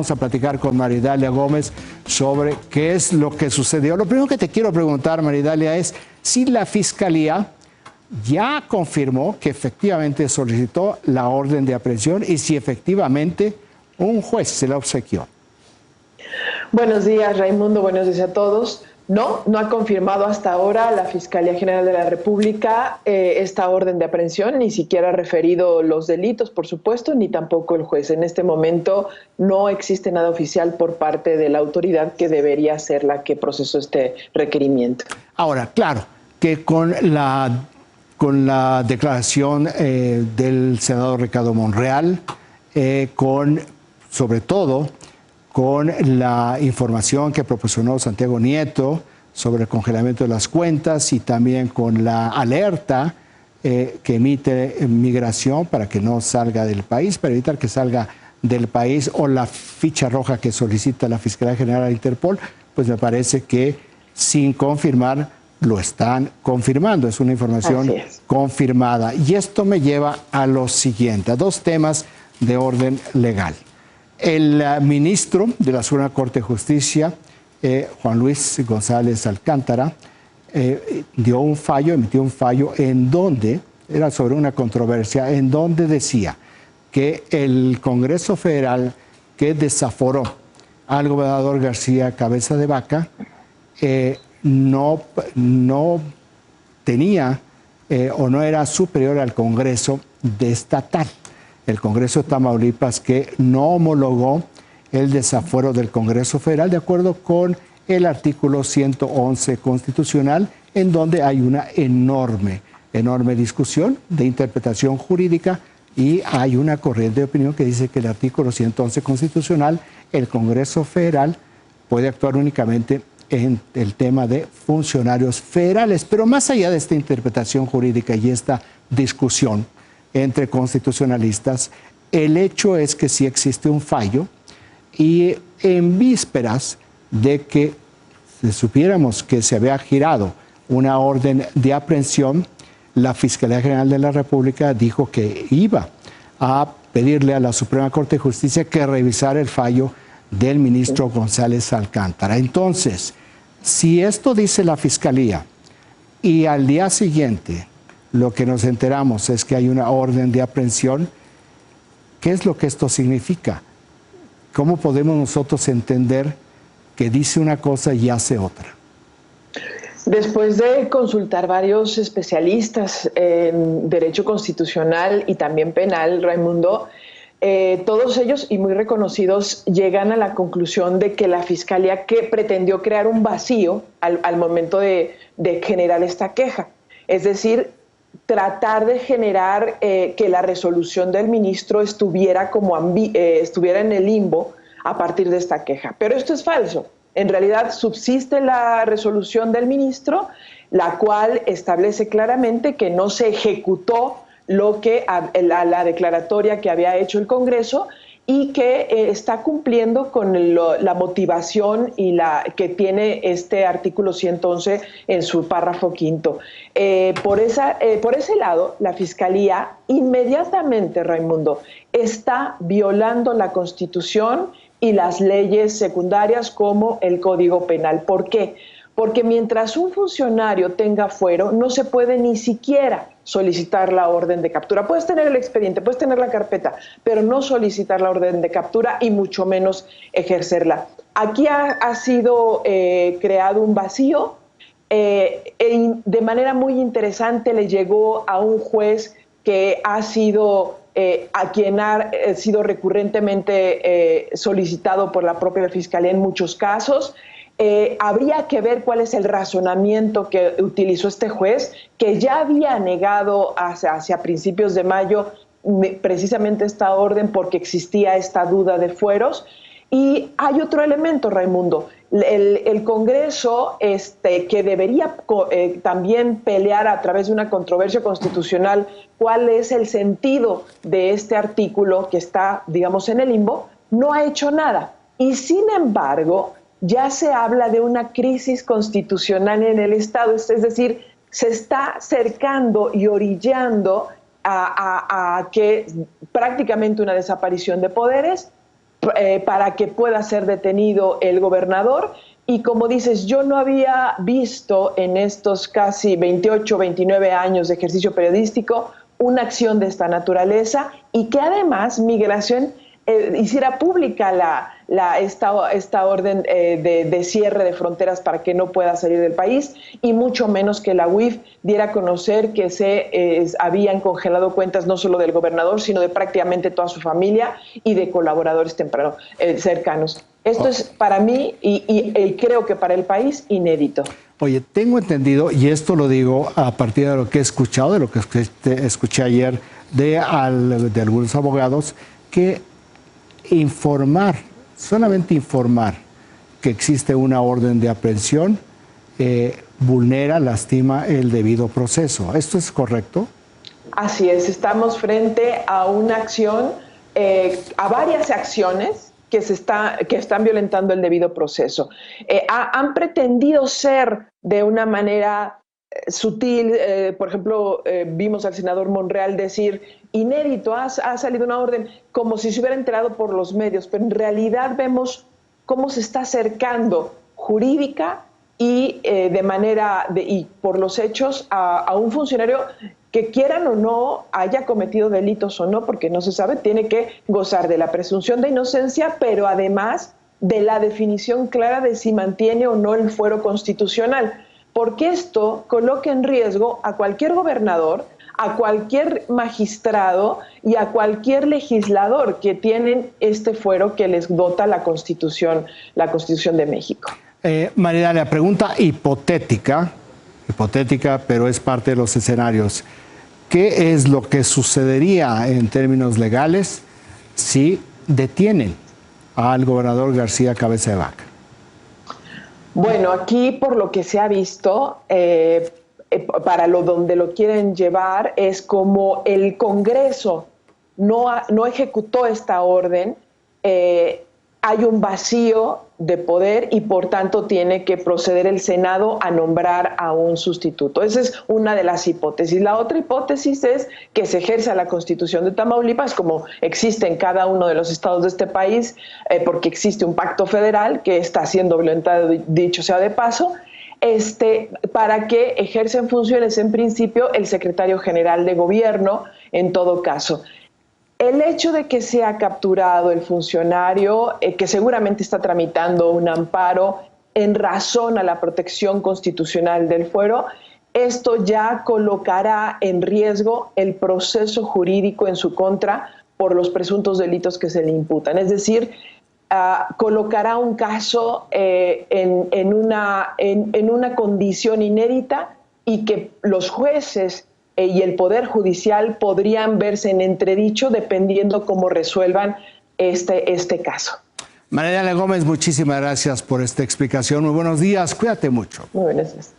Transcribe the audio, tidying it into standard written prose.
vamos a platicar con Maridalia Gómez sobre qué es lo que sucedió. Lo primero que te quiero preguntar, Maridalia, es si la Fiscalía ya confirmó que efectivamente solicitó la orden de aprehensión y si efectivamente un juez se la obsequió. Buenos días, Raimundo. Buenos días a todos. No ha confirmado hasta ahora la Fiscalía General de la República esta orden de aprehensión, ni siquiera ha referido los delitos, por supuesto, ni tampoco el juez. En este momento no existe nada oficial por parte de la autoridad que debería ser la que procesó este requerimiento. Ahora, claro, que con la declaración del senador Ricardo Monreal, sobre todo con la información que proporcionó Santiago Nieto sobre el congelamiento de las cuentas y también con la alerta que emite Migración para que no salga del país, para evitar que salga del país, o la ficha roja que solicita la Fiscalía General de Interpol, pues me parece que sin confirmar lo están confirmando. Es una información confirmada. Y esto me lleva a lo siguiente, a dos temas de orden legal. El ministro de la Suprema Corte de Justicia, Juan Luis González Alcántara, emitió un fallo en donde, era sobre una controversia, en donde decía que el Congreso Federal que desaforó al gobernador García Cabeza de Vaca no tenía o no era superior al Congreso estatal. El Congreso de Tamaulipas, que no homologó el desafuero del Congreso Federal de acuerdo con el artículo 111 constitucional, en donde hay una enorme discusión de interpretación jurídica y hay una corriente de opinión que dice que el artículo 111 constitucional, el Congreso Federal puede actuar únicamente en el tema de funcionarios federales. Pero más allá de esta interpretación jurídica y esta discusión entre constitucionalistas, el hecho es que sí existe un fallo y en vísperas de que supiéramos que se había girado una orden de aprehensión, la Fiscalía General de la República dijo que iba a pedirle a la Suprema Corte de Justicia que revisara el fallo del ministro González Alcántara. Entonces, si esto dice la Fiscalía y al día siguiente lo que nos enteramos es que hay una orden de aprehensión, ¿qué es lo que esto significa? ¿Cómo podemos nosotros entender que dice una cosa y hace otra? Después de consultar varios especialistas en derecho constitucional y también penal, Raimundo, todos ellos, y muy reconocidos, llegan a la conclusión de que la Fiscalía que pretendió crear un vacío al momento de generar esta queja. Es decir, tratar de generar que la resolución del ministro estuviera en el limbo a partir de esta queja. Pero esto es falso. En realidad subsiste la resolución del ministro, la cual establece claramente que no se ejecutó la declaratoria que había hecho el Congreso y que está cumpliendo con la motivación y que tiene este artículo 111 en su párrafo quinto. Por ese lado, la Fiscalía inmediatamente, Raimundo, está violando la Constitución y las leyes secundarias como el Código Penal. ¿Por qué? Porque mientras un funcionario tenga fuero, no se puede ni siquiera solicitar la orden de captura. Puedes tener el expediente, puedes tener la carpeta, pero no solicitar la orden de captura y mucho menos ejercerla. Aquí ha sido creado un vacío. De manera muy interesante le llegó a un juez que ha sido a quien ha sido recurrentemente solicitado por la propia Fiscalía en muchos casos. Habría que ver cuál es el razonamiento que utilizó este juez, que ya había negado hacia principios de mayo precisamente esta orden porque existía esta duda de fueros. Y hay otro elemento, Raimundo. El Congreso, que debería también pelear a través de una controversia constitucional cuál es el sentido de este artículo que está, digamos, en el limbo, no ha hecho nada. Y sin embargo, ya se habla de una crisis constitucional en el Estado, es decir, se está acercando y orillando a que prácticamente una desaparición de poderes, para que pueda ser detenido el gobernador. Y como dices, yo no había visto en estos casi 28, 29 años de ejercicio periodístico una acción de esta naturaleza, y que además Migración hiciera pública esta orden de cierre de fronteras para que no pueda salir del país, y mucho menos que la UIF diera a conocer que se habían congelado cuentas no solo del gobernador, sino de prácticamente toda su familia y de colaboradores cercanos. Esto es para mí y creo que para el país inédito. Oye, tengo entendido, y esto lo digo a partir de lo que he escuchado, de lo que escuché ayer de algunos abogados, que informar, solamente informar que existe una orden de aprehensión, vulnera, lastima el debido proceso. ¿Esto es correcto? Así es, estamos frente a una acción, a varias acciones que están violentando el debido proceso. Han pretendido ser de una manera sutil, por ejemplo, vimos al senador Monreal decir, inédito, ha salido una orden, como si se hubiera enterado por los medios, pero en realidad vemos cómo se está acercando jurídica y y por los hechos a un funcionario que, quieran o no, haya cometido delitos o no, porque no se sabe, tiene que gozar de la presunción de inocencia, pero además de la definición clara de si mantiene o no el fuero constitucional, porque esto coloca en riesgo a cualquier gobernador, a cualquier magistrado y a cualquier legislador que tienen este fuero que les dota la Constitución de México. María, la pregunta hipotética, pero es parte de los escenarios. ¿Qué es lo que sucedería en términos legales si detienen al gobernador García Cabeza de Vaca? Bueno, aquí por lo que se ha visto, donde lo quieren llevar es como el Congreso no ejecutó esta orden, hay un vacío de poder y por tanto tiene que proceder el Senado a nombrar a un sustituto. Esa es una de las hipótesis. La otra hipótesis es que se ejerza la Constitución de Tamaulipas, como existe en cada uno de los estados de este país, porque existe un pacto federal que está siendo violentado, dicho sea de paso, para que ejercen funciones en principio el secretario general de gobierno en todo caso. El hecho de que sea capturado el funcionario, que seguramente está tramitando un amparo en razón a la protección constitucional del fuero, esto ya colocará en riesgo el proceso jurídico en su contra por los presuntos delitos que se le imputan. Es decir, colocará un caso en una condición inédita y que los jueces y el Poder Judicial podrían verse en entredicho dependiendo cómo resuelvan este caso. María Gómez, muchísimas gracias por esta explicación. Muy buenos días, cuídate mucho. Muy buenos días.